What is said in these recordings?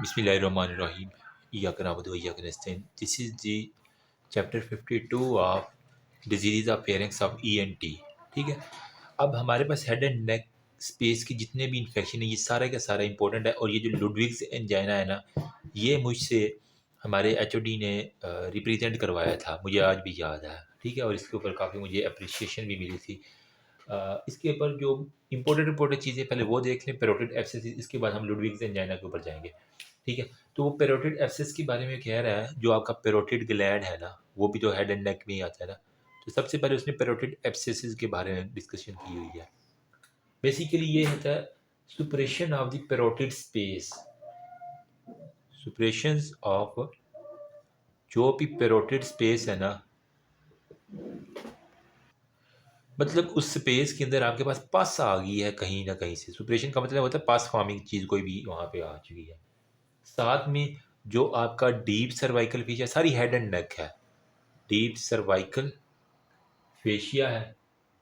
Bismillahirrahmanirrahim. Iyaka na'budu wa iyyaka nasta'in. This is the chapter 52 of disease of pharynx of ENT. ठीक है। अब हमारे पास head and neck space की जितने भी इन्फेक्शन है ये सारा का सारा इंपॉर्टेंट है। और ये जो लुडविग्स एंजाइना है ना, ये मुझसे हमारे एचओडी ने रिप्रेजेंट करवाया था, मुझे आज भी याद है। ठीक है। और इसके ऊपर काफ़ी मुझे अप्रिसिएशन भी मिली थी। इसके ऊपर जो इंपॉर्टेंट चीज़ें पहले वो देख लें, पेरोटिड एब्सेसिस, इसके बाद हम लुडविग्स एंजाइना के ऊपर जाएंगे। ठीक है। तो वो पेरोटिड एब्सेस के बारे में कह रहा है, जो आपका पेरोटिड ग्लैंड है ना, वो भी तो हेड एंड नेक में ही आता है ना। तो सबसे पहले उसने पेरोटिड एब्सेसिस के बारे में डिस्कशन की हुई है। बेसिकली ये होता है suppuration of the parotid space, suppuration of जो भी पेरोटिड स्पेस है ना, मतलब उस स्पेस के अंदर आपके पास पस आ गई है कहीं ना कहीं से। सुप्रेशन का मतलब होता है पास फॉर्मिंग चीज़ कोई भी वहाँ पे आ चुकी है। साथ में जो आपका डीप सर्वाइकल फिश है, सारी हेड एंड नेक है, डीप सर्वाइकल फेशिया है।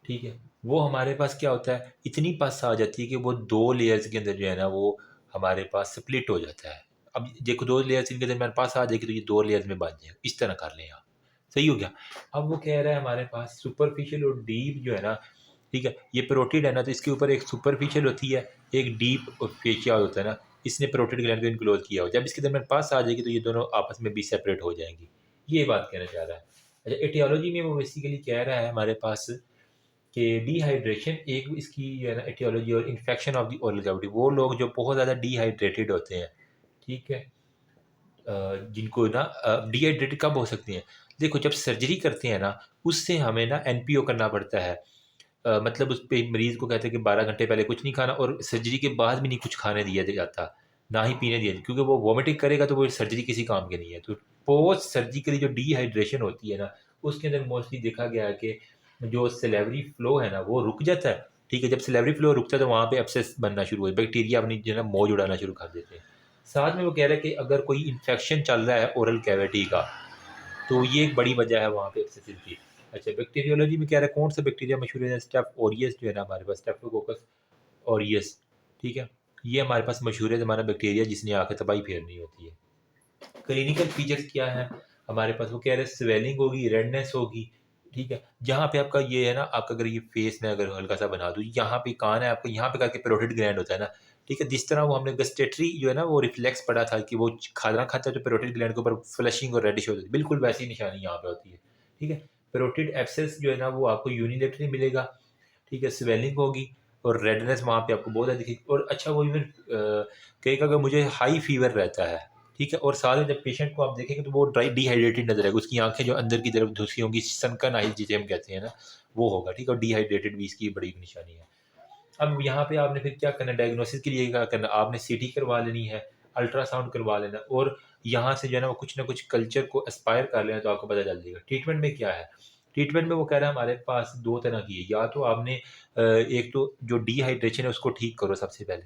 ठीक है। वो हमारे पास क्या होता है, इतनी पस आ जाती है कि वो दो लेयर्स के अंदर जो है ना, वो हमारे पास स्प्लिट हो जाता है। अब देखो, दो लेयर्स इनके दरमियान पास आ जाएगी तो ये दो लेयर्स में बन जाएगा। इस तरह कर लें आप, सही हो गया। अब वो कह रहा है हमारे पास सुपरफिशियल और डीप जो है ना, ठीक है, ये प्रोटीड है ना, तो इसके ऊपर एक सुपरफिशियल होती है, एक डीप फेशिया होता है ना। इसने प्रोटीड ग्लैंड को इनक्लोज किया हो, जब इसके दरमियान पास आ जाएगी तो ये दोनों आपस में भी सेपरेट हो जाएंगी। ये बात कहना चाह रहा है। अच्छा, एटियोलॉजी में वो बेसिकली कह रहा है हमारे पास कि डिहाइड्रेशन एक इसकी है ना एटियोलॉजी, और infection of the oral cavity, वो लोग जो बहुत ज़्यादा डिहाइड्रेटेड होते हैं, ठीक है, जिनको ना डिहाइड्रेटेड कब हो सकते हैं, देखो जब सर्जरी करते हैं ना, उससे हमें ना एनपीओ करना पड़ता है। मतलब उस पे मरीज़ को कहते हैं कि 12 घंटे पहले कुछ नहीं खाना, और सर्जरी के बाद भी नहीं कुछ खाने दिया जाता, ना ही पीने दिया, क्योंकि वो वॉमिटिंग करेगा तो वो सर्जरी किसी काम की नहीं है। तो पोस्ट सर्जिकली जो डिहाइड्रेशन होती है ना, उसके अंदर मोस्टली देखा गया है कि जो सेलेवरी फ्लो है ना वो रुक जाता है। ठीक है। जब सेलेवरी फ्लो रुकता है तो वहाँ पे एब्सेस बनना शुरू हो, बैक्टीरिया अपनी जो है ना मौज उड़ाना शुरू कर देते हैं। साथ में वो कह रहे हैं कि अगर कोई इन्फेक्शन चल रहा है ओरल कैविटी का, तो ये एक बड़ी वजह है वहाँ पे एब्सेसिव की। अच्छा, बैक्टीरियोलॉजी में कह रहा है कौन सा बैक्टीरिया मशहूर है, स्टेफ ओरियस जो है ना हमारे पास, स्टेफोकोकस ओरियस। ठीक है। ये हमारे पास मशहूर है हमारा बैक्टीरिया, जिसने आके तबाही फेरनी होती है। क्लिनिकल फीचर्स क्या है हमारे पास, वो कह रहे हैं स्वेलिंग होगी, रेडनेस होगी। ठीक है। जहाँ पे आपका ये है ना, आपका अगर ये फेस में अगर हल्का सा बना दूँ, यहाँ पे कान है आपका, यहाँ पे करके पेरोटिड ग्लैंड होता है ना। ठीक है। जिस तरह वो हमने गस्टेटरी जो है ना वो रिफ्लेक्स पढ़ा था कि वो खाना खाता है तो पेरोटिड ग्लैंड के ऊपर फ्लशिंग और रेडिश होती है, बिल्कुल वैसी निशानी यहाँ पे होती है। ठीक है। पेरोटिड एब्सेस जो है ना वो आपको यूनिलेटरली मिलेगा। ठीक है। स्वेलिंग होगी और रेडनेस वहाँ पे आपको बहुत ज़्यादा दिखेगी। और अच्छा, वो इवन कहेगा कि मुझे हाई फीवर रहता है। ठीक है। और साथ में जब पेशेंट को आप देखेंगे तो वो ड्राई डिहाइड्रेटेड नजर आएगा, उसकी आंखें जो अंदर की तरफ धुसी होंगी, सनकन आइज जिसे हम कहते हैं ना, वो होगा। ठीक है। और डिहाइड्रेटेड भी इसकी बड़ी निशानी है। अब यहाँ पे आपने फिर क्या करना, डायग्नोसिस के लिए क्या करना, आपने सीटी करवा लेनी है, अल्ट्रासाउंड करवा लेना, और यहाँ से जो है ना वो कुछ ना कुछ कल्चर को एस्पायर कर लेना, तो आपको पता चल जाएगा। ट्रीटमेंट में क्या है, ट्रीटमेंट में वो कह रहा है हमारे पास दो तरह की है। या तो आपने एक तो जो डिहाइड्रेशन है उसको ठीक करो सबसे पहले।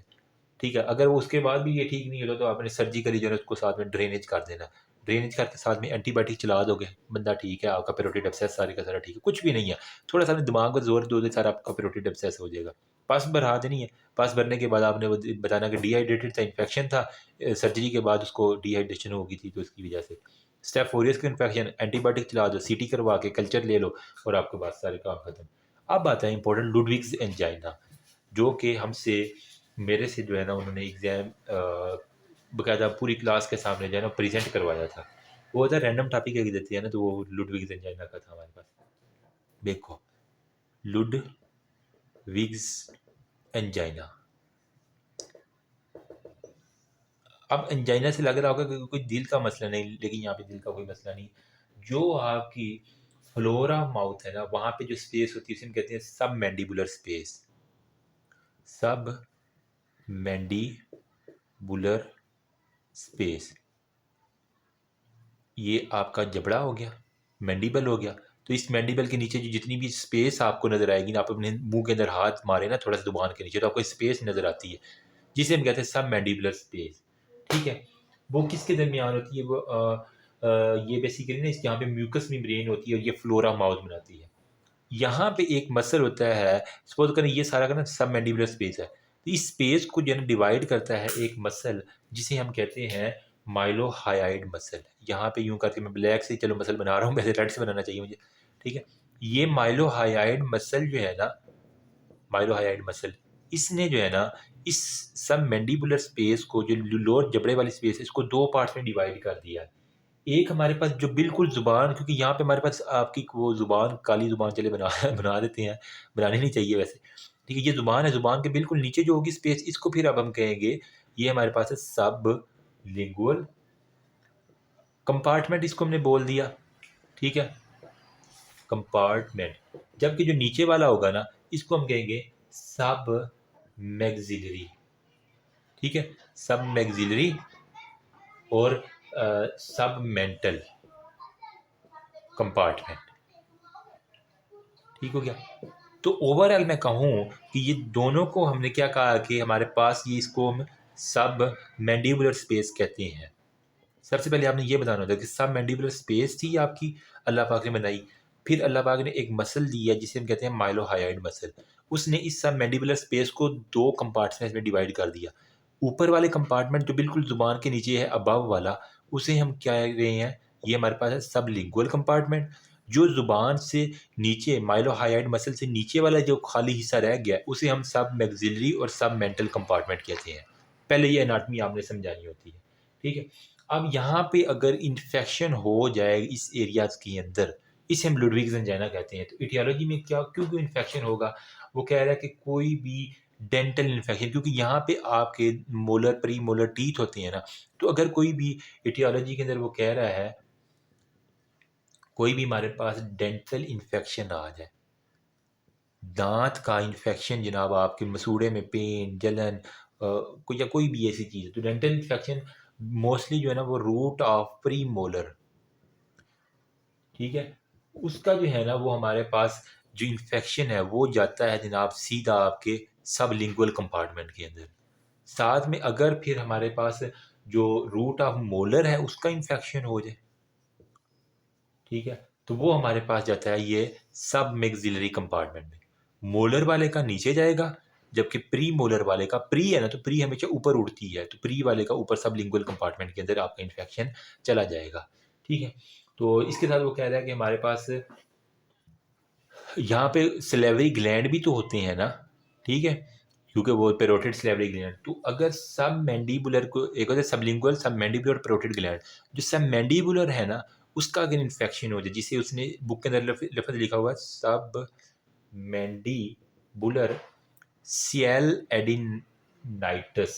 ठीक है। अगर वो उसके बाद भी ये ठीक नहीं होता तो आपने सर्जिकली जो है उसको साथ में ड्रेनेज कर देना। ड्रेनेज करके साथ में एंटीबायोटिक चला दोगे, बंदा ठीक है, आपका पेरोटिड एब्सेस सारे का सारा ठीक है, कुछ भी नहीं है। थोड़ा सा दिमाग को जोर दो, सारा आपका पेरोटिड एब्सेस हो जाएगा। पास भरा देनी है। पास भरने के बाद आपने वो बताना कि डिहाइड्रेटेड था, इन्फेक्शन था, सर्जरी के बाद उसको डिहाइड्रेशन हो गई थी तो उसकी वजह से। स्टेफ ओरियस का इन्फेक्शन, एंटीबायोटिक चला दो, सीटी करवा के कल्चर ले लो, और आपके पास सारे काम खत्म। अब आता है इंपॉर्टेंट, लुडविग्स एंजाइना, जो कि हमसे मेरे से जो है ना उन्होंने एग्ज़ाम बाकायदा पूरी क्लास के सामने जो है ना प्रेजेंट करवाया था। वो होता है रैंडम टॉपिक एक देती है ना, तो वो लुडविग्स एंजाइना का था हमारे पास। देखो, लुडविग्स एंजाइना। अब एंजाइना से लग रहा होगा कि कोई दिल का मसला नहीं, लेकिन यहाँ पे दिल का कोई मसला नहीं। जो आपकी फ्लोरा माउथ है ना, वहाँ पे जो स्पेस होती है उसे हम कहते हैं सब मैंडिबुलर स्पेस, सब मैंडिबुलर स्पेस। ये आपका जबड़ा हो गया, मैंडिबल हो गया। तो इस मैंडिबल के नीचे जो जितनी भी स्पेस आपको नज़र आएगी ना, आप अपने मुंह के अंदर हाथ मारे ना थोड़ा सा जुबान के नीचे, तो आपको स्पेस नज़र आती है, जिसे हम कहते हैं सब मैंडिबुलर स्पेस। ठीक है। वो किसके दरमियान होती है, वो ये बेसिकली ना यहाँ पे म्यूकस मेम्ब्रेन होती है और ये फ्लोरा माउथ बनाती है। यहाँ पे एक मसल होता है, सपोज करें ये सारा का ना सब मैंडिबुलर स्पेस है। तो इस स्पेस को जो है डिवाइड करता है एक मसल, जिसे हम कहते हैं माइलोहायोइड मसल। यहाँ पे यूं करके मैं ब्लैक से चलो मसल बना रहा हूँ, वैसे रेड से बनाना चाहिए मुझे, ठीक है। ये माइलोहायोइड मसल जो है ना, माइलोहायोइड मसल, इसने जो है ना इस सब मैंडिबुलर स्पेस को, जो लोअर जबड़े वाली स्पेस है, इसको दो पार्ट्स में डिवाइड कर दिया है। एक हमारे पास जो बिल्कुल ज़ुबान, क्योंकि यहाँ पे हमारे पास आपकी वो ज़ुबान, काली ज़ुबान चले बना बना देते हैं, बनानी नहीं चाहिए वैसे, ठीक है। ये ज़ुबान है, ज़ुबान के बिल्कुल नीचे जो होगी स्पेस, इसको फिर अब हम कहेंगे, ये हमारे पास है सब लिंगुअल कंपार्टमेंट, इसको हमने बोल दिया, ठीक है, कंपार्टमेंट। जबकि जो नीचे वाला होगा ना, इसको हम कहेंगे सब मैक्सिलरी, ठीक है, सब मैक्सिलरी और सब मेंटल कंपार्टमेंट, ठीक हो गया। तो ओवरऑल मैं कहूँ कि ये दोनों को हमने क्या कहा कि हमारे पास ये, इसको हम सब मैंडिबुलर स्पेस कहते हैं। सबसे पहले आपने ये बताना होता है कि सब मैंडिबुलर स्पेस थी आपकी, अल्लाह पाक ने बनाई। फिर अल्लाह पाक ने एक मसल दी है जिसे हम कहते हैं माइलोहायोइड मसल। उसने इस सब मैंडिबुलर स्पेस को दो कंपार्टमेंट्स में डिवाइड कर दिया। ऊपर वाले कंपार्टमेंट जो बिल्कुल ज़ुबान के नीचे है, अबव वाला, उसे हम क्या कह रहे हैं, ये हमारे पास है सब लिंगुअल कंपार्टमेंट। जो ज़ुबान से नीचे, माइलोहायोइड मसल से नीचे वाला जो खाली हिस्सा रह गया, उसे हम सब मैक्सिलरी और सब मेंटल कंपार्टमेंट कहते हैं। पहले ये एनाटमी आपने समझानी होती है, ठीक है। अब यहाँ पे अगर इन्फेक्शन हो जाए इस एरियाज के अंदर, इसे हम लुडविग्स एंजाइना कहते हैं। तो इटियोलॉजी में क्या, क्यों क्यों इन्फेक्शन होगा, वो कह रहा है कि कोई भी डेंटल इन्फेक्शन, क्योंकि यहाँ पे आपके मोलर, प्री मोलर टीथ होते हैं ना, तो अगर कोई भी इटियोलॉजी के अंदर वो कह रहा है कोई भी हमारे पास डेंटल इन्फेक्शन आ जाए, दांत का इन्फेक्शन जनाब, आपके मसूड़े में पेन, जलन, कोई या कोई भी ऐसी चीज़, तो डेंटल इन्फेक्शन मोस्टली जो है ना वो रूट ऑफ प्री मोलर, ठीक है, उसका जो है ना वो हमारे पास जो इन्फेक्शन है वो जाता है जनाब सीधा आपके सब लिंगुअल कंपार्टमेंट के अंदर। साथ में अगर फिर हमारे पास जो रूट ऑफ मोलर है उसका इन्फेक्शन हो जाए, ठीक है, तो वो हमारे पास जाता है ये सब मैक्सिलरी कंपार्टमेंट में। मोलर वाले का नीचे जाएगा, जबकि प्री मोलर वाले का, प्री है ना तो प्री हमेशा ऊपर उड़ती है, तो प्री वाले का ऊपर सब लिंगुअल कंपार्टमेंट के अंदर आपका इन्फेक्शन चला जाएगा, ठीक है। तो इसके साथ वो कह रहा है कि हमारे पास यहाँ पे सिलेवरी ग्लैंड भी तो होते हैं ना, ठीक है, क्योंकि वो पेरोटिड सिलेवरी ग्लैंड। तो अगर सब मैंडिबुलर को, एक होता है सबलिंगुअल, सब मैंडिबुलर, पेरोटिड ग्लैंड, जो सब मैंडिबुलर है ना उसका अगर इन्फेक्शन हो जाए, जिसे उसने बुक के अंदर लफ्ज़ लिखा हुआ है सब मैंडिबुलर सियल एडिनाइटिस,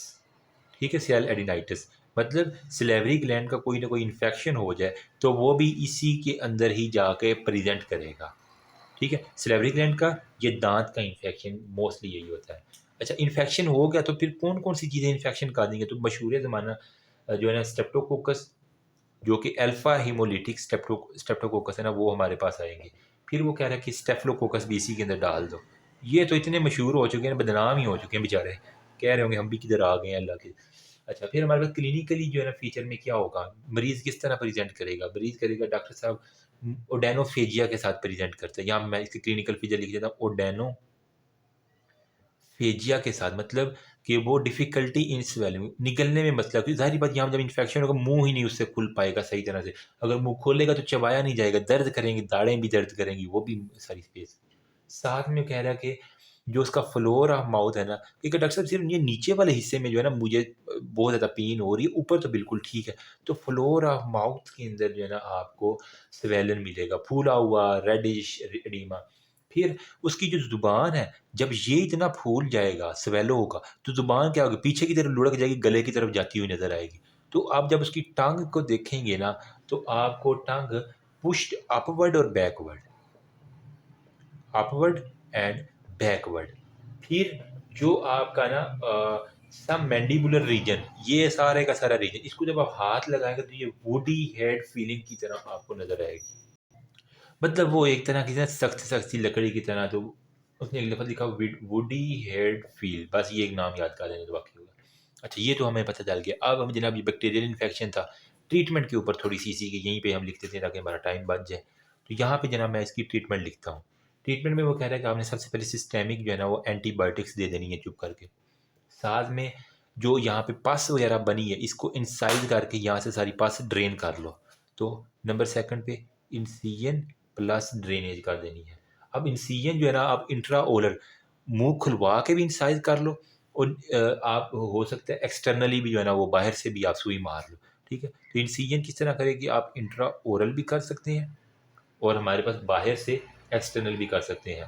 ठीक है, सियल एडिनाइटिस, मतलब सिलेवरी ग्लैंड का कोई ना कोई इन्फेक्शन हो जाए तो वो भी इसी के अंदर ही जाके प्रेजेंट करेगा, ठीक है। सिलेवरी ग्लैंड का, ये दांत का इन्फेक्शन मोस्टली यही होता है। अच्छा, इन्फेक्शन हो गया तो फिर कौन कौन सी चीज़ें इन्फेक्शन कर देंगे, तो मशहूर ज़माना जो है ना स्ट्रेप्टोकोकस, जो कि अल्फ़ा हीमोलिटिक स्ट्रेप्टोकोकस है ना, वो हमारे पास आएंगे। फिर वो कह रहा है कि स्टेफिलोकोकस भी इसी के अंदर डाल दो। ये तो इतने मशहूर हो चुके हैं, बदनाम ही हो चुके हैं बेचारे, कह रहे होंगे हम भी किधर आ गए हैं अल्लाह के। अच्छा, फिर हमारे पास क्लिनिकली जो है ना फीचर में क्या होगा, मरीज़ किस तरह प्रेजेंट करेगा, मरीज़ करेगा डॉक्टर साहब ओडेनोफेजिया के साथ प्रेजेंट करते हैं, यहाँ मैं इसके क्लिनिकल फीचर लिख देता हूँ, ओडेनोफेजिया के साथ, मतलब कि वो डिफ़िकल्टी इन स्वेलिंग, निगलने में मसला, क्योंकि ज़ाहिर बात यहाँ जब इन्फेक्शन होगा मुँह ही नहीं उससे खुल पाएगा सही तरह से, अगर मुँह खोलेगा तो चबाया नहीं जाएगा, दर्द करेंगी, दाढ़ें भी दर्द करेंगी, वो भी सारी स्पेस। साथ में कह रहा है कि जो उसका फ्लोर ऑफ माउथ है ना, क्योंकि डॉक्टर साहब सिर्फ ये नीचे वाले हिस्से में जो है ना मुझे बहुत ज़्यादा पेन हो रही है, ऊपर तो बिल्कुल ठीक है। तो फ्लोर ऑफ माउथ के अंदर जो है ना आपको स्वेलन मिलेगा, फूला हुआ रेडिश एडिमा। फिर उसकी जो ज़ुबान है, जब ये इतना फूल जाएगा, स्वेलो होगा, तो ज़ुबान क्या होगी, पीछे की तरफ लुढ़क जाएगी, गले की तरफ जाती हुई नज़र आएगी। तो आप जब उसकी टंग को देखेंगे ना, तो आपको टंग पुश्ड अपवर्ड और बैकवर्ड, अपवर्ड एंड बैकवर्ड। फिर जो आपका ना सब मैंडिबुलर रीजन, ये सारे का सारा रीजन, इसको जब आप हाथ लगाएंगे तो ये वुडी हेड फीलिंग की तरह आपको नजर आएगी, मतलब वो एक तरह की ना सख्त सख्त सी लकड़ी की तरह। तो उसने एक लफ्ज़ लिखा वुडी हेड फील, बस ये एक नाम याद कर लेने तो बाकी होगा। अच्छा, ये तो हमें पता चल गया। अब हम जनाब, ये बैक्टीरियल इन्फेक्शन था, ट्रीटमेंट के ऊपर थोड़ी सी इसी की यहीं पे हम लिखते थे ताकि हमारा टाइम बच जाए। तो यहाँ पे जनाब मैं इसकी ट्रीटमेंट लिखता हूँ। ट्रीटमेंट में वो कह रहा है कि आपने सबसे पहले सिस्टेमिक जो है ना वो एंटीबायोटिक्स दे देनी है चुप करके, साथ में जो यहाँ पे पस वगैरह बनी है इसको इंसाइज करके यहाँ से सारी पस ड्रेन कर लो। तो नंबर सेकंड पे इंसिजन प्लस ड्रेनेज कर देनी है। अब इंसिजन जो है ना आप इंट्रा ओलर मुंह खुलवा के भी इंसाइज कर लो, और आप हो सकता है एक्सटर्नली भी जो है ना वो बाहर से भी आप सुई मार लो। ठीक है, तो इंसिजन किस तरह करें कि आप इंट्रा ओरल भी कर सकते हैं और हमारे पास बाहर से एक्सटर्नल भी कर सकते हैं।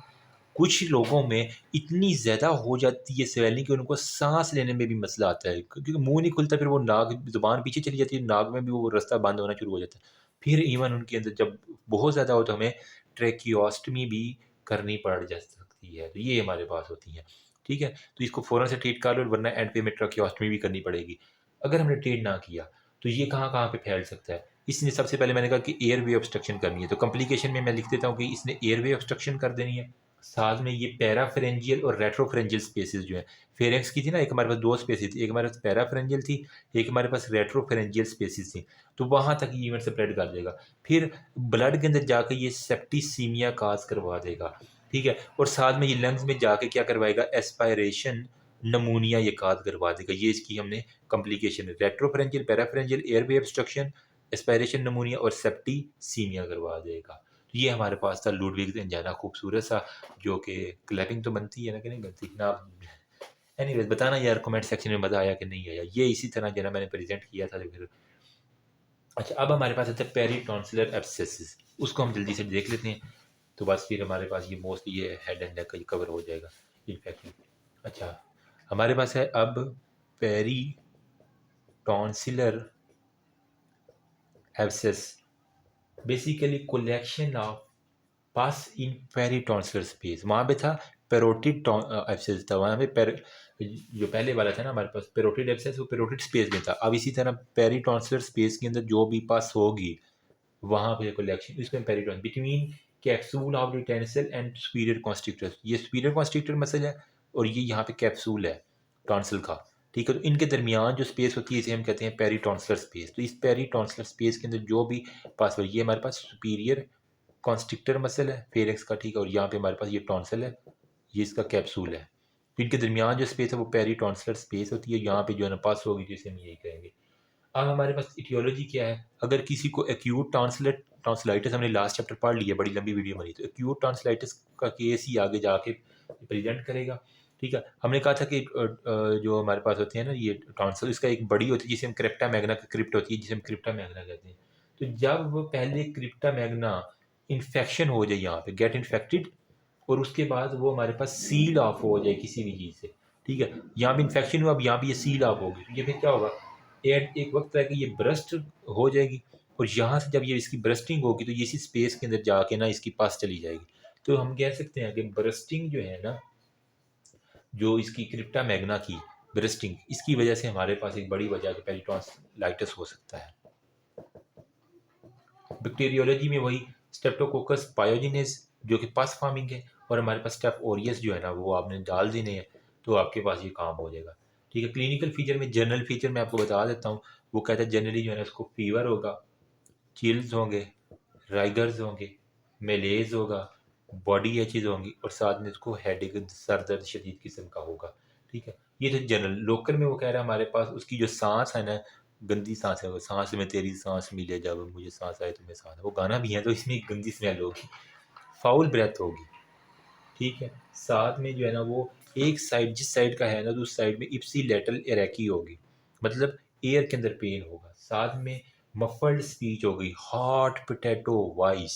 कुछ लोगों में इतनी ज़्यादा हो जाती है स्वेलिंग कि उनको सांस लेने में भी मसला आता है, क्योंकि मुंह नहीं खुलता, फिर वो नाक ज़ुबान पीछे चली जाती है, नाक में भी वो रास्ता बंद होना शुरू हो जाता है। फिर इवन उनके अंदर जब बहुत ज़्यादा हो तो हमें ट्रेकियोस्टमी भी करनी पड़ जा सकती है, तो ये हमारे पास होती है। ठीक है, तो इसको फ़ौरन से ट्रीट कर लो, वरना एंड पे में ट्रेकियोस्टमी भी करनी पड़ेगी। अगर हमने ट्रीट ना किया तो ये कहाँ कहाँ पे फैल सकता है। इसने सबसे पहले मैंने कहा कि एयरवे ऑब्स्ट्रक्शन करनी है, तो कॉम्प्लिकेशन में मैं लिख देता हूँ कि इसने एयरवे ऑब्स्ट्रक्शन कर देनी है। साथ में ये पैराफेरेंजियल और रेट्रोफेरेंजियल स्पेसेस जो हैं, फेरेंक्स की थी ना, एक हमारे पास दो स्पेसेस थी, एक हमारे पास पैराफेरेंजियल थी, एक हमारे पास रेट्रोफेरेंजियल स्पेसेस थी। तो वहाँ तक ये इवेंट स्प्रेड कर देगा, फिर ब्लड के अंदर जाकर ये सेप्टिसीमिया काज करवा देगा। ठीक है, और साथ में ये लंग्स में जाके क्या करवाएगा, एस्पायरेशन नमूनिया ये काज करवा देगा। ये इसकी हमने complication, retropharyngeal parapharyngeal airway obstruction, aspiration pneumonia और सेप्टिसीमिया करवा देगा। तो ये हमारे पास था लुडविग एंजाना, खूबसूरत सा, जो कि क्लैपिंग तो बनती है ना कि नहीं बनती ना। एनीवेज बताना यार कमेंट सेक्शन में मज़ा आया कि नहीं आया। ये इसी तरह जो है ना मैंने प्रेजेंट किया था, तो फिर अच्छा अब हमारे पास आता है पेरीटॉन्सिलर एब्सेसिस, उसको हम जल्दी से देख लेते हैं। तो बस फिर हमारे पास ये मोस्टली ये हेड एंड नेक का कवर हो जाएगा इन्फेक्शन। अच्छा, हमारे पास है अब peritonsillar abscess, basically collection of pus in peritonsillar space. वहाँ पे था पेरोटिड एब्सेस था, वहाँ पे जो पहले वाला था ना हमारे पास पेरोटिड एब्सेस, वो पेरोटिड स्पेस में था। अब इसी तरह पेरीटॉन्सिलर स्पेस के अंदर जो भी पास होगी वहाँ पे कलेक्शन, इसको पेरीटॉन between capsule of tonsil and superior constrictor, ये सुपीरियर कॉन्स्ट्रिक्टर मसल है और ये यहाँ पे कैप्सूल है टॉन्सिल का। ठीक है, तो इनके दरमियान जो स्पेस होती है इसे हम कहते हैं पेरीटॉन्सिलर स्पेस। तो इस पेरीटॉन्सिलर स्पेस के अंदर जो भी पास हो, ये हमारे पास सुपीरियर कॉन्स्ट्रिक्टर मसल है फेरेक्स का। ठीक है, और यहाँ पे हमारे पास ये टॉन्सिल है, ये इसका कैप्सूल है। तो इनके दरमियान जो स्पेस है वो पेरीटॉन्सिलर स्पेस होती है, यहाँ पे जो है ना पास होगी जिसे हम यही कहेंगे। अब हमारे पास इटियोलॉजी क्या है, अगर किसी को एक्यूट टॉन्सिलाइटिस, हमने लास्ट चैप्टर पढ़ लिया, बड़ी लंबी वीडियो बनी, तो एक्यूट टॉन्सिलाइटिस का केस ही आगे जाके प्रेजेंट करेगा। ठीक है, हमने कहा था कि जो हमारे पास होते हैं ना ये टॉन्सिल, इसका एक बड़ी होती है जिसे हम क्रिप्टा मैग्ना, क्रिप्ट होती है जिसे हम क्रिप्टा मैग्ना कहते हैं। तो जब वो पहले क्रिप्टा मैग्ना इन्फेक्शन हो जाए, यहाँ पे गेट इन्फेक्टेड, और उसके बाद वो हमारे पास सील ऑफ हो जाए किसी भी चीज़ से। ठीक है, यहाँ भी इन्फेक्शन हुआ, अब यहाँ भी ये सील ऑफ होगी, तो ये फिर क्या होगा, एक वक्त है कि ये ब्रस्ट हो जाएगी, और यहाँ से जब ये इसकी ब्रस्टिंग होगी तो ये इसी स्पेस के अंदर जाके ना इसकी पास चली जाएगी। तो हम कह सकते हैं कि ब्रस्टिंग जो है ना, जो इसकी क्रिप्टा मैग्ना की ब्रस्टिंग, इसकी वजह से हमारे पास एक बड़ी वजह पेरिटॉन्सिलाइटिस हो सकता है। बैक्टीरियोलॉजी में वही स्ट्रेप्टोकोकस पायोजिनेस जो कि पस फार्मिंग है, और हमारे पास स्टेप ओरियस जो है ना वो आपने डाल देने हैं, तो आपके पास ये काम हो जाएगा। ठीक है, क्लिनिकल फीचर में जनरल फीचर मैं आपको बता देता हूँ। वो कहता है जनरली जो है ना उसको फीवर होगा, चिल्स होंगे, राइगर्स होंगे, मेलेज होगा, बॉडी एचेज होंगी, और साथ में उसको हेडेक, सर दर्द शदीद किस्म का होगा। ठीक है, ये तो जनरल। लोकल में वो कह रहा है हमारे पास उसकी जो सांस है ना, गंदी सांस है, वो सांस में तेरी सांस मिले जब मुझे सांस आए तुम्हें सांस, वो गाना भी है, तो इसमें गंदी स्मेल होगी, फाउल ब्रेथ होगी। ठीक है, साथ में जो है ना वो एक साइड, जिस साइड का है ना, तो उस साइड में इप्सी लेटरल एरेकी होगी, मतलब एयर के अंदर पेन होगा। साथ में मफल्ड स्पीच होगी, हॉट पोटैटो वॉइस,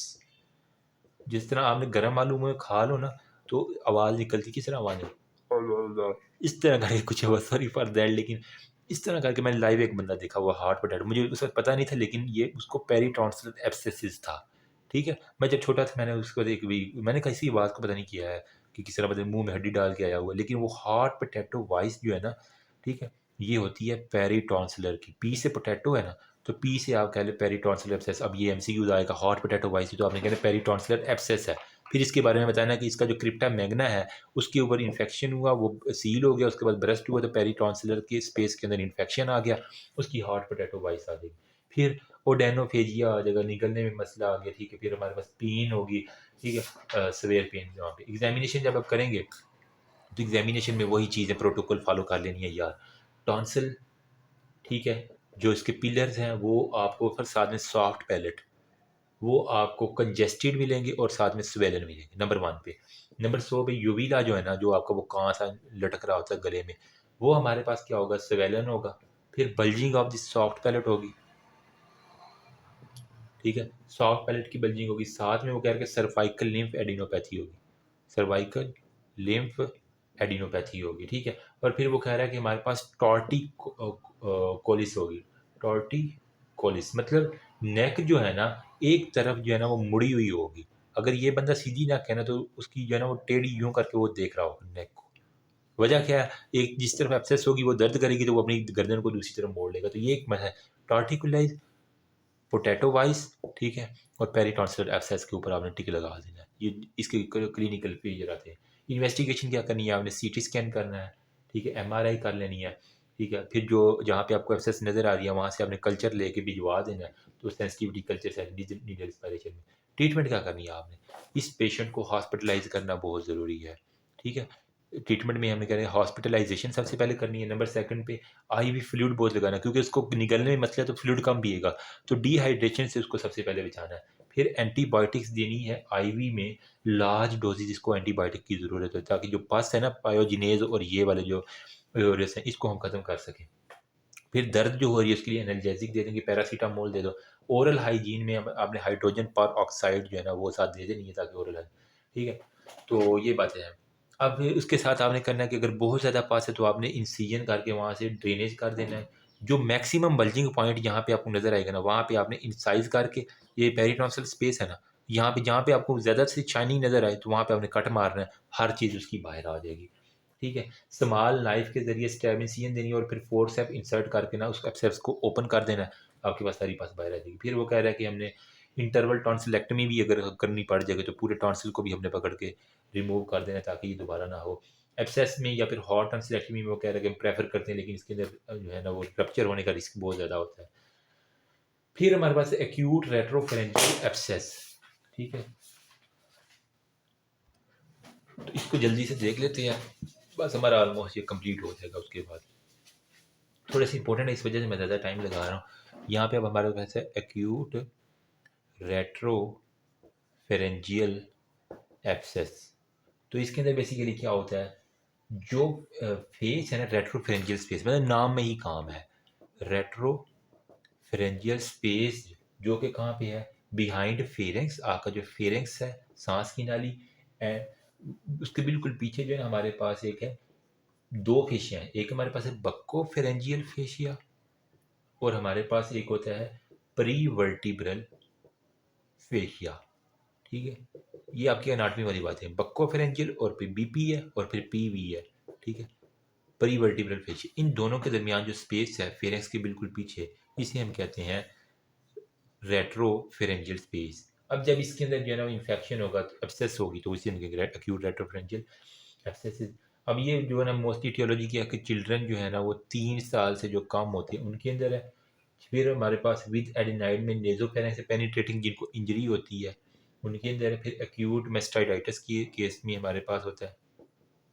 जिस तरह आपने गर्म आलू में खा लो ना तो आवाज़ निकलती, किस तरह आवाज़ है, इस तरह करके कुछ है, सॉरी फॉर दैट, लेकिन इस तरह करके मैंने लाइव एक बंदा देखा हुआ हार्ट पोटैटो, मुझे उस वक्त पता नहीं था, लेकिन ये उसको पेरीटॉन्सिलर एब्सेसिस था। ठीक है, मैं जब छोटा था मैंने उसको देख भी, मैंने किसी बात को पता नहीं किया है कि किस तरह मतलब मुंह में हड्डी डाल के आया हुआ, लेकिन वो हार्ट पोटैटो वॉइस जो है ना, ठीक है, ये होती है पेरीटॉन्सिलर की। पी से पोटैटो है ना, तो पी से आप कह लें पेरीटॉन्सिलर एब्सेस। अब ये एमसीक्यूज आएगा, हॉट पोटैटो वॉइस, तो आपने कह लें पेरीटॉन्सिलर एब्सेस है। फिर इसके बारे में बताना कि इसका जो क्रिप्टा मैग्ना है उसके ऊपर इन्फेक्शन हुआ, वो सील हो गया, उसके बाद ब्रस्ट हुआ, तो पेरीटॉन्सिलर के स्पेस के अंदर इन्फेक्शन आ गया, उसकी हॉट पोटैटो वाइस आ गई। फिर ओडेनोफेजिया आ जाएगा, निकलने में मसला आ गया। ठीक है, फिर हमारे पास पेन होगी। ठीक है, सवेयर पेन, वहाँ पे एग्जामिनेशन जब आप करेंगे तो एग्जामिनेशन में वही चीज़ें प्रोटोकॉल फॉलो कर लेनी है यार। टॉन्सिल, ठीक है, जो इसके पिलर्स हैं वो आपको फिर साथ में सॉफ्ट पैलेट, वो आपको कंजेस्टेड मिलेंगे और साथ में स्वेलन मिलेंगे नंबर 1 पे। नंबर 100 पे यूवीला जो है ना, जो आपका वो काँस सा लटक रहा होता है गले में, वो हमारे पास क्या होगा, स्वेलन होगा। फिर bulging of the soft palate होगी, ठीक है, सॉफ्ट पैलेट की बल्जिंग होगी, साथ में वो कह रहे हैं सर्वाइकल लिम्फ एडिनोपैथी होगी, सर्वाइकल लिम्फ एडिनोपैथी होगी, ठीक है। और फिर वो कह रहा है कि हमारे पास टॉर्टी कोलिस होगी, टॉर्टी कोलिस मतलब नेक जो है ना, एक तरफ जो है ना वो मुड़ी हुई होगी। अगर ये बंदा सीधी नेक है ना, तो उसकी जो है ना वो टेढ़ी यूं करके वो देख रहा होगा नेक को। वजह क्या है, एक जिस तरफ एब्सेस होगी वो दर्द करेगी तो वो अपनी गर्दन को दूसरी तरफ मोड़ लेगा, तो ये एक मसला है। टॉर्टिकुलाइज पोटैटो वाइस, ठीक है, और पेरिटॉन्सिल एब्सेस के ऊपर आपने टिक लगा देना है। ये इसके क्लिनिकल फीचर आते हैं। इन्वेस्टिगेशन क्या करनी है आपने, सीटी स्कैन करना है, ठीक है, एमआरआई कर लेनी है, ठीक है। फिर जो जहाँ पे आपको एब्सेस नज़र आ रही है वहाँ से आपने कल्चर लेके भिजवा देना है, तो सेंसिटिविटी कल्चर से नीडल एस्पायरेशन में ट्रीटमेंट क्या करनी है आपने, इस पेशेंट को हॉस्पिटलाइज करना बहुत ज़रूरी है, ठीक है। ट्रीटमेंट में हमें कह रहे हैं हॉस्पिटलाइजेशन सबसे पहले करनी है। नंबर सेकंड पे आईवी फ्लूइड बहुत लगाना, क्योंकि उसको निगलने में मसला है तो फ्लूइड कम पिएगा, तो डिहाइड्रेशन से उसको सबसे पहले बचाना है। फिर एंटीबायोटिक्स देनी है आईवी में, लार्ज डोजेज इसको एंटीबायोटिक की ज़रूरत है, ताकि जो पस है ना पायोजिनेज और ये वाले जो वायरस हैं इसको हम ख़त्म कर सकें। फिर दर्द जो हो रही है उसके लिए एनाल्जेसिक दे देंगे, पैरासीटामोल दे दो। ओरल हाइजीन में आपने हाइड्रोजन पर ऑक्साइड जो है ना वो साथ दे देनी है, ताकि ओरल, ठीक है। तो ये बातें हैं। अब उसके साथ आपने करना है कि अगर बहुत ज़्यादा पास है तो आपने इंसिजन करके वहाँ से ड्रेनेज कर देना है। जो मैक्सिमम बल्जिंग पॉइंट जहाँ पे आपको नज़र आएगा ना, वहाँ पे आपने इंसाइज करके, ये पेरिटॉन्सिल स्पेस है ना, यहाँ पे जहाँ पे आपको ज़्यादा से शाइनिंग नज़र आए तो वहाँ पे आपने कट मारना है, हर चीज़ उसकी बाहर आ जाएगी, ठीक है। स्मॉल नाइफ के ज़रिए स्टैब इंसिजन देनी है और फिर फोर्सेप इंसर्ट करके ना उस एब्सेस को ओपन कर देना है, आपके पास सारी पास बाहर आ जाएगी। फिर वो कह रहा है कि हमने इंटरवल टॉन्सिलेक्टमी भी अगर करनी पड़ जाएगी तो पूरे टॉन्सिल को भी हमने पकड़ के रिमूव कर देना, ताकि ये दोबारा ना हो। एब्सेस में या फिर हॉट टॉन्सिलेक्टमी में वो कह रहा है कि हम प्रेफर करते हैं, लेकिन इसके अंदर जो है ना वो रप्चर होने का रिस्क बहुत ज़्यादा होता है। फिर हमारे पास एक्यूट रेट्रोफेरेंजियल एब्सेस, ठीक है, तो इसको जल्दी से देख लेते हैं, बस हमारा ऑलमोस्ट ये कंप्लीट हो जाएगा। उसके बाद थोड़े से इंपॉर्टेंट है, इस वजह से मैं ज़्यादा टाइम लगा रहा हूँ। यहाँ पे अब हमारे पास है एक्यूट रेट्रोफेरेंजियल एब्सेस। तो इसके अंदर बेसिकली क्या होता है, जो फेस है ना, रेट्रोफेरेंजियल स्पेस मतलब नाम में ही काम है, रेट्रोफेरेंजियल स्पेस, जो कि कहाँ पे है, बिहाइंड फेरेंक्स, आपका जो फेरेंक्स है सांस की नाली, एंड उसके बिल्कुल पीछे जो है हमारे पास एक है, दो फेशियाँ हैं, एक हमारे पास है बक्को फेरेंजियल फेशिया, और हमारे पास एक होता है प्री वर्टिब्रल फेशिया, ठीक है। ये आपकी एनाटमी वाली बात है, बक्को फेरेंजियल और फिर बीपी है और फिर पीवी है, ठीक है। प्री वर्टिब्रल फेशिया, इन दोनों के दरमियान जो स्पेस है फेरेंक्स के बिल्कुल पीछे, इसे हम कहते हैं रेट्रोफेरेंजियल स्पेस। अब जब इसके अंदर जो है ना इन्फेक्शन होगा तो एब्सेस होगी, तो इसे हम कहेंगे एक्यूट रेट्रोफेरेंजियल एब्सेसिस। अब ये जो है ना मोस्टली टियोलॉजी की है कि चिल्ड्रन जो है ना वो 3 साल से जो कम होते हैं उनके अंदर है। फिर हमारे पास विद एडेनाइड में नेजोफेरेंस से पेनिट्रेटिंग जिनको इंजरी होती है उनके अंदर है। फिर एक्यूट मेस्टाइडाइटिस की केस में हमारे पास होता है,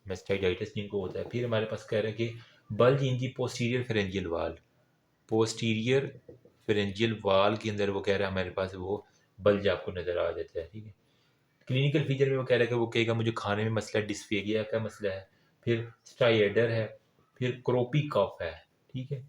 मेस्टाइडाइटिस जिनको होता है। फिर हमारे पास कह रहे हैं कि बल्ज इन दी पोस्टीरियर फेरेंजियल वाल, पोस्टीरियर फेरेंजियल वाल के अंदर वो कह रहा है हमारे पास वो बल्ज आपको नज़र आ जाता है, ठीक है। क्लिनिकल फीचर में वो कह रहा है कि वो कहेगा मुझे खाने में मसला है, डिस्फेगिया का मसला है, फिर स्टाइएडर है, फिर क्रोपी कफ है, ठीक है,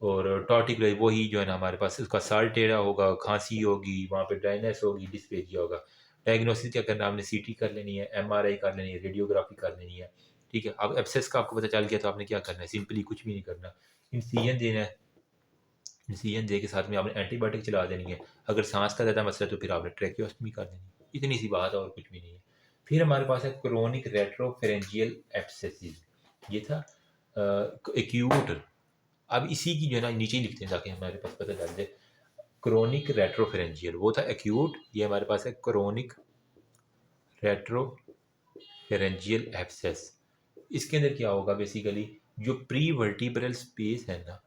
और टॉर्टिकुलर वही जो है ना हमारे पास उसका साल टेढ़ा होगा, खांसी होगी, वहाँ पे ड्राइनेस होगी, डिस्फेजिया होगा। डायग्नोसिस क्या करना, आपने सीटी कर लेनी है, एमआरआई कर लेनी है, रेडियोग्राफी कर लेनी है, ठीक है। अब एब्सेस का आपको पता चल गया तो आपने क्या करना है, सिंपली कुछ भी नहीं करना, इंसिजन देना है, इंसिजन दे के साथ में आपने एंटीबायोटिक चला देनी है। अगर सांस का ज़्यादा मसला है तो फिर आपने ट्रेक्योस्टमी कर देनी है, इतनी सी बात है और कुछ भी नहीं है। फिर हमारे पास है क्रोनिक रेट्रोफेरेंजियल एब्सेसिस, ये था एक्यूट। अब इसी की जो है ना नीचे ही लिखते हैं ताकि हमारे पास पता चल जाए। क्रोनिक रेट्रोफेरेंजियल वो था एक्यूट, ये हमारे पास है क्रोनिक रेट्रोफेरेंजियल एब्सेस। इसके अंदर क्या होगा बेसिकली, जो प्री वर्टिब्रल स्पेस है ना,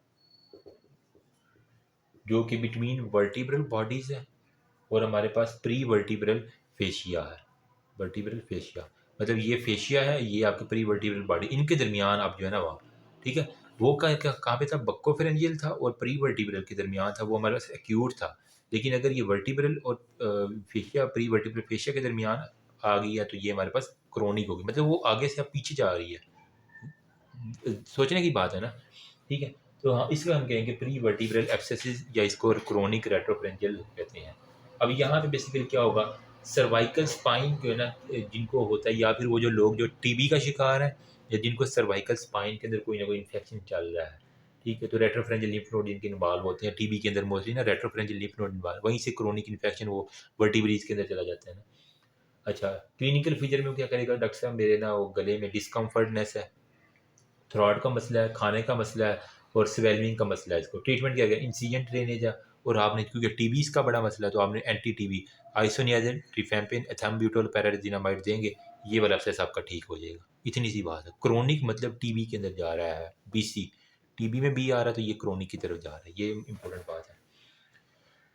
जो कि बिटवीन वर्टिब्रल बॉडीज है, और हमारे पास प्री वर्टिब्रल फेशिया है, वर्टिब्रल फेशिया, मतलब ये फेशिया है, ये आपके प्री वर्टिब्रल बॉडी, इनके दरमियान आप जो है ना वहाँ, ठीक है, वो कहाँ पे था, बक्कोफेरेंजियल था और प्री वर्टिब्रल के दरमियान था, वो हमारे पास एक्यूट था। लेकिन अगर ये वर्टिब्रल और फेशिया, प्री वर्टिब्रल फेशिया के दरमियान आ गई है तो ये हमारे पास क्रोनिक होगी, मतलब वो आगे से अब पीछे जा रही है। सोचने की बात है ना, ठीक है। तो हाँ, इसको हम कहेंगे प्री वर्टिब्रल एब्सेसिस या इसको क्रोनिक रेट्रोफेरेंजियल कहते हैं। अब यहाँ पे बेसिकली क्या होगा, सर्वाइकल स्पाइन जो है ना जिनको होता है, या फिर वो जो लोग जो टीबी का शिकार है, या जिनको सर्वाइकल स्पाइन के अंदर कोई ना कोई इन्फेक्शन चल रहा है, ठीक है, तो रेट्रोफेरेंजियल लिम्फ नोड जिनके इन्वॉल्व होते हैं टीबी के अंदर मोस्टली ना, रेट्रोफेरेंजियल लिम्फ नोड इन्वॉल्व, वहीं से क्रोनिक इन्फेक्शन वो वर्टिब्रेज के अंदर चला जाता है ना। अच्छा, क्लिनिकल फीचर में क्या करेगा डॉक्टर साहब, मेरे ना वो गले में डिस्कम्फर्टनेस है, थ्रॉट का मसला है, खाने का मसला है और स्वेलिंग का मसला है। इसको ट्रीटमेंट क्या गया, इंसिजेंट ड्रेनेज है, और आपने क्योंकि टीबी इसका बड़ा मसला है तो आपने एंटी टीबी आइसोनियाजिन, रिफेम्पिन, एथाम्ब्यूटोल, पैराजीनामाइड देंगे, ये वाला अब्सेस आपका ठीक हो जाएगा। इतनी सी बात है। क्रोनिक मतलब टीबी के अंदर जा रहा है, बीसी टीबी में बी आ रहा है तो ये क्रोनिक की तरफ जा रहा है, ये इंपॉर्टेंट बात है।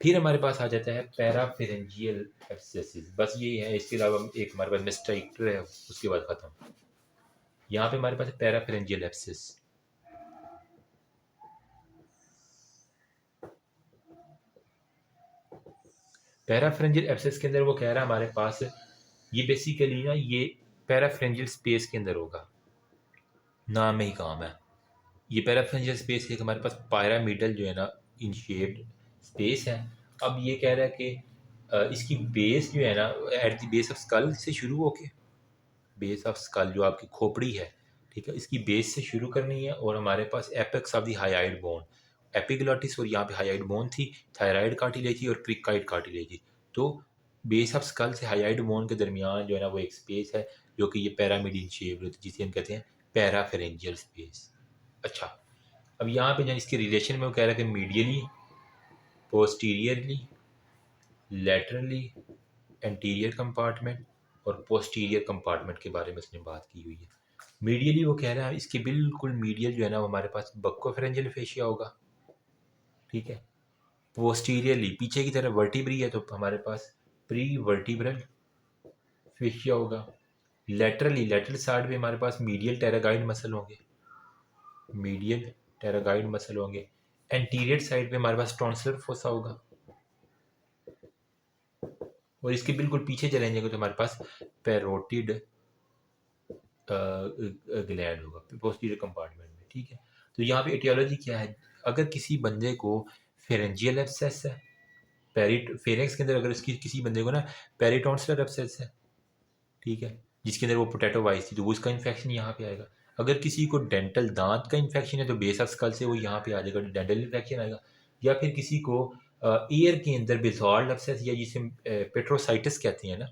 फिर हमारे पास आ जाता है पैराफेरेंजियल एब्सेसिस, बस ये है, इसके अलावा एक हमारे पास मिस्टाइक्टर है, उसके बाद खत्म। यहाँ पे हमारे पास है पैराफेरेंजियल एब्सेस। पैराफ्रेंजियल एब्सेस के अंदर वो कह रहा है हमारे पास, ये बेसिकली ना ये पैराफ्रेंजियल स्पेस के अंदर होगा, नाम में ही काम है। ये पैराफ्रेंजियल स्पेस एक हमारे पास पायरामिडल जो है ना इन शेप्ड स्पेस है। अब ये कह रहा है कि इसकी बेस जो है ना at the base of skull से शुरू होके, बेस ऑफ स्कल जो आपकी खोपड़ी है, ठीक है, इसकी बेस से शुरू करनी है, और हमारे पास apex of the hyoid bone, epiglottis, और यहाँ पे हाइड बोन थी, थायराइड कार्टिलेज थी और क्रिकाइड कार्टिलेज थी। तो बेस ऑफ स्कल से हाइड बोन के दरमियान जो है ना वो एक स्पेस है जो कि ये पैरामिडियन शेप, जिसे हम कहते हैं पैराफेरेंजियल स्पेस। अच्छा, अब यहाँ पे जो इसके रिलेशन में वो कह रहा है कि medially, posteriorly, laterally, anterior compartment और पोस्टीरियर कंपार्टमेंट के बारे में उसने बात की हुई है। मीडियली वो कह रहा है इसके बिल्कुल मीडियल जो है ना वो हमारे पास बक्कोफेरेंजियल फेशिया होगा, ठीक है। पोस्टीरियरली पीछे की तरफ वर्टिब्री है तो हमारे पास प्री वर्टिब्रल फेशिया होगा। लेटरली, लेटरल साइड पे हमारे पास मीडियल टेरागाइड मसल होंगे, मीडियल टेरागाइड मसल होंगे। एंटीरियर साइड पे हमारे पास टॉन्सिलर फोसा होगा, और इसके बिल्कुल पीछे चले जाएंगे तो हमारे पास पैरोटिड ग्लैंड होगा पोस्टीरियर कंपार्टमेंट में, ठीक है। तो यहाँ पे एटियोलॉजी क्या है, अगर किसी बंदे को फेरेंजियल एब्सेस है, पेरिट फेरेंक्स के अंदर अगर इसकी किसी बंदे को ना पेरिटोन्सिलर एब्सेस है, ठीक है, जिसके अंदर वो पोटैटो वाइस थी तो वो उसका इन्फेक्शन यहाँ पे आएगा। अगर किसी को डेंटल दांत का इन्फेक्शन है तो बेस ऑफ स्कल से वो यहाँ पे आ जाएगा, डेंटल इन्फेक्शन आएगा। या फिर किसी को ईयर के अंदर बेजॉल्ड एब्सेस, या जिसे पेट्रोसाइटिस कहते हैं ना,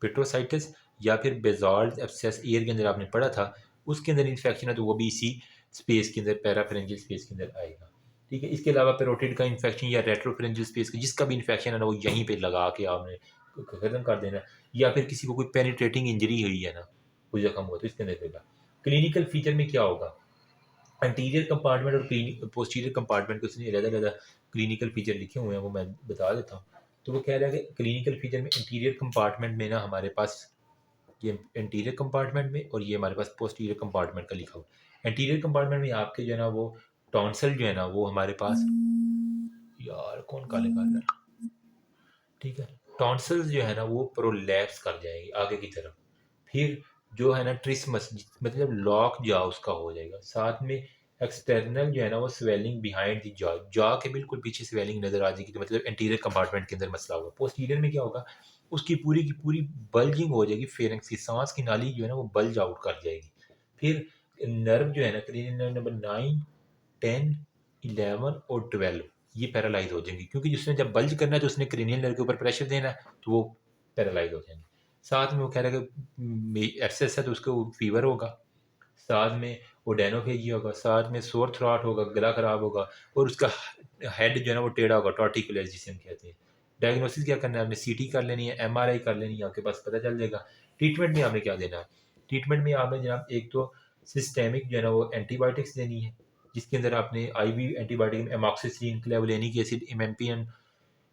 पेट्रोसाइटिस या फिर बेजॉल्ड एब्सेस ईयर के अंदर आपने पढ़ा था, उसके अंदर इन्फेक्शन है तो वो भी इसी स्पेस के अंदर, पैराफेरेंजियल स्पेस के अंदर आएगा, ठीक है। इसके अलावा पेरोटिड का इन्फेक्शन या रेट्रोफेरेंजियल स्पेस का जिसका भी इन्फेक्शन है ना वो यहीं पे लगा के आपने खत्म कर देना। या फिर किसी को कोई पेनिट्रेटिंग इंजरी हुई है ना, कोई जख्म हुआ तो इसके अंदर होगा। क्लिनिकल फीचर में क्या होगा, एंटीरियर कंपार्टमेंट और पोस्टीरियर कंपार्टमेंट को उसने अलग-अलग क्लिनिकल फीचर लिखे हुए हैं, वो मैं बता देता हूँ। तो वो कह रहा है कि क्लिनिकल फीचर में एंटीरियर कंपार्टमेंट में ना हमारे पास ये एंटीरियर कंपार्टमेंट में, और ये हमारे पास पोस्टीरियर कंपार्टमेंट का लिखा हुआ है। एंटीरियर कंपार्टमेंट में आपके जो है ना वो टॉन्सल जो है ना वो हमारे पास, यार कौन काले कर रहा है, ठीक है, टॉन्सिल्स जो है ना वो प्रोलैप्स कर जाएंगे आगे की तरफ। फिर जो है ना ट्रिसमस मतलब लॉक जॉ उसका हो जाएगा, साथ में एक्सटर्नल जो है ना वो swelling behind the jaw, jaw के बिल्कुल पीछे स्वेलिंग नजर आ जाएगी, तो मतलब एंटीरियर कंपार्टमेंट के अंदर मसला होगा। पोस्टीरियर में क्या होगा, उसकी पूरी की पूरी बल्जिंग हो जाएगी, फेरेंक्स की सांस की नाली जो है ना वो बल्ज आउट कर जाएगी। फिर नर्व जो है ना क्रेनियल नर्व नंबर 9, 10, 11 और 12 ये पैरालाइज हो जाएंगी, क्योंकि जिसने जब बल्ज करना है तो उसने क्रेनियल नर्व के ऊपर प्रेशर देना है तो वो पैरालाइज हो जाएंगे। साथ में वो कह रहा है कि एब्सेस है तो उसको फीवर होगा, साथ में ओडेनोफेजिया होगा, साथ में सोर थ्रॉट होगा, गला खराब होगा, और उसका हेड जो है ना वो टेढ़ा होगा, टॉर्टिकुलर जिसे हम कहते हैं। डायग्नोसिस क्या करना है आपने, सीटी कर लेनी है, एमआरआई कर लेनी है, आपके पास पता चल जाएगा। ट्रीटमेंट में आपने क्या देना है, ट्रीटमेंट में आपने जनाब एक तो सिस्टेमिक जो है ना वो एंटीबायोटिक्स देनी है, जिसके अंदर आपने आईवी एंटीबायोटिक में एमॉक्सिसिलिन, क्लेवुलेनिक एसिड, इमेम्पियन,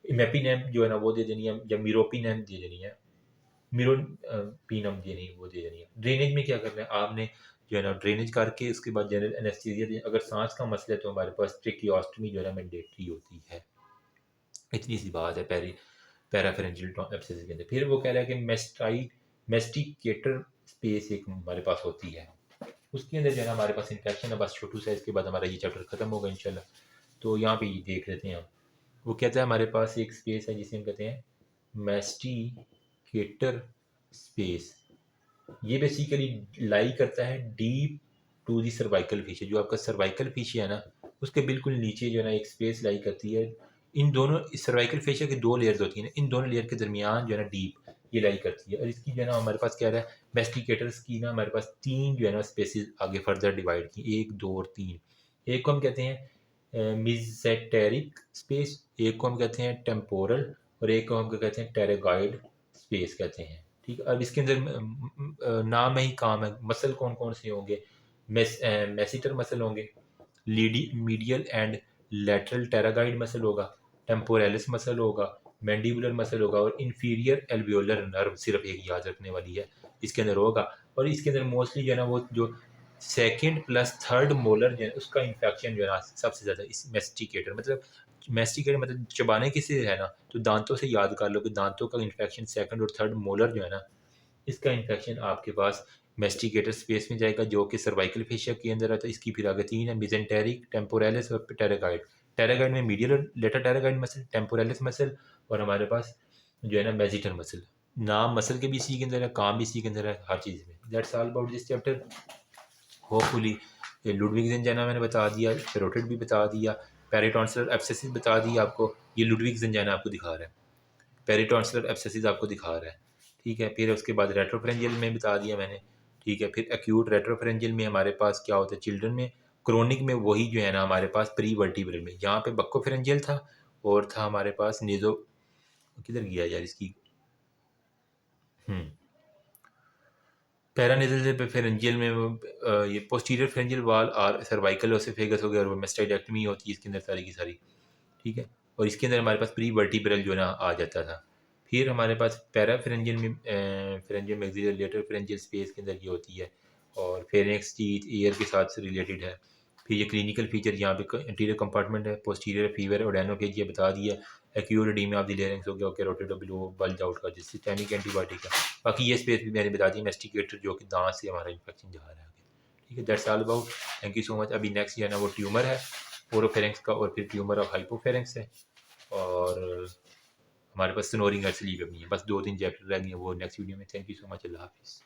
इमेपिनेम जो है ना वो दे देनी है, या मीरोपिनेम दे देनी है। मिरोपिनम देनी वो दे देनी है। ड्रेनेज में क्या करना है आपने, जो है ना ड्रेनेज करके उसके बाद जनरल एनेस्थीसिया दें। अगर सांस का मसला है तो हमारे पास ट्रेकियोस्टमी जो है ना मैंडेटरी होती है। इतनी सी बात है पैराफेरेंजियल एब्सेसिस के अंदर। फिर वो कह रहा है कि मेस्टिकेटर स्पेस एक हमारे पास होती है, उसके अंदर जो है ना हमारे पास इन्फेक्शन है बस छोटू सा। इसके बाद हमारा ये चैप्टर खत्म होगा इंशाल्लाह। तो यहाँ पे ये देख लेते हैं हम। वो कहता है हमारे पास एक स्पेस है जिसे हम कहते हैं मेस्टिकेटर स्पेस। ये बेसिकली लाई करता है deep to the cervical facie. जो आपका सर्वाइकल फिशिया है ना उसके बिल्कुल नीचे जो है ना एक स्पेस लाई करती है। इन दोनों सर्वाइकल फेशिया की दो लेयर्स होती हैं, इन दोनों लेयर के दरमियान जो है ना डीप ये लाई करती है। और इसकी जो है ना हमारे पास क्या रहा है, मेस्टिकेटर्स की ना हमारे पास तीन जो है ना स्पेसिस आगे फर्दर डिवाइड की, एक दो और तीन। एक को हम कहते हैं मिजेटेरिक स्पेस, एक को हम कहते हैं टेम्पोरल, और एक को हम क्या कहते हैं टेरेगाइड स्पेस कहते हैं। ठीक है, अब इसके अंदर नाम में ही काम है। मसल कौन कौन से होंगे, मेसिटर मसल होंगे, मीडियल एंड लेटरल टेरागाइड मसल होगा, टेम्पोरेलिस मसल होगा, मैंडिबुलर मसल होगा, और इंफीरियर एल्वियोलर नर्व सिर्फ एक याद रखने वाली है इसके अंदर होगा। और इसके अंदर मोस्टली जो है ना वो जो सेकंड प्लस थर्ड मोलर जो है उसका इन्फेक्शन जो है ना सबसे ज़्यादा इस मेस्टिकेटर मतलब चबाने किसे है ना, तो दांतों से याद कर लो कि दांतों का इन्फेक्शन सेकंड और थर्ड मोलर जो है ना इसका इन्फेक्शन आपके पास मेस्टिकेटर स्पेस में जाएगा जो कि सर्वाइकल फेशिया के अंदर आता है। इसकी फिर आगे तीन है, मिजेंटेरिक, टेम्पोरेलिस और टेरागाइड। टेरागाइड में मीडियल और लेटर टेरागाइड मसल, टेम्पोरेलिस मसल, और हमारे पास जो है ना मेजिटर मसल। नाम मसल के भी इसी के अंदर है, काम भी इसी के अंदर है, हर चीज़ में। That's all about this chapter. Hopefully Ludwig ज़ंजाना मैंने बता दिया, कैरोटिड भी बता दिया, पेरिटॉन्सिलर एब्सेसिस बता दिया आपको। ये लुडविग ज़ंजाना आपको दिखा रहा है, पेरिटॉन्सिलर एब्सेसिस आपको दिखा रहा है। ठीक है, फिर उसके बाद रेट्रोफरेंजियल में बता दिया मैंने। ठीक है, फिर एक्यूट रेट्रोफरेंजियल में हमारे पास क्या होता है चिल्ड्रन में। क्रोनिक में वही जो है ना हमारे पास प्री वर्टिब्रल में, यहाँ पे बक्कोफेरेंजियल था और था हमारे पास नेजो, किधर गया यार इसकी, पैरानेजल से फेरेंजियल में ये पोस्टीरियर फेरेंजियल वाल और सर्वाइकल ओसेफेगस हो गया, और वो मेस्टाइडेक्टमी होती है इसके अंदर सारी की सारी। ठीक है, और इसके अंदर हमारे पास प्री वर्टिब्रल जो है ना आ जाता था। फिर हमारे पास पैराफेरेंजियल में फेरेंजियल मैक्सिलर लेटर फेरेंजियल स्पेस के अंदर ये होती है, और फेरेंक्स टीथ एयर के साथ रिलेटेड है। फिर ये क्लिनिकल फीचर यहाँ पे इंटीरियर कंपार्टमेंट है, पोस्टीरियर फीवर ओडेनोफेजिया बता दिया, acute oedema of the larynx हो गया, कैरोटिड बिलो बल्ज आउट का जिस सिस्टेमिक एंटीबायोटिक का। बाकी ये स्पेस भी मैंने बता दी, मेस्टिकेटर जो कि दांत से हमारा इन्फेक्शन जा रहा है। ठीक है, that's all about. Thank you so much. अभी नेक्स्ट जो है ना वो ट्यूमर है ओरोफेरेंक्स का, और फिर ट्यूमर ऑफ हाइपोफेरेंक्स है, और हमारे पास स्नोरिंग एक्चुअली भी है। बस दो तीन चैप्टर रह गए हैं वो नेक्स्ट वीडियो में। थैंक यू सो मच, अल्लाह हाफिज़।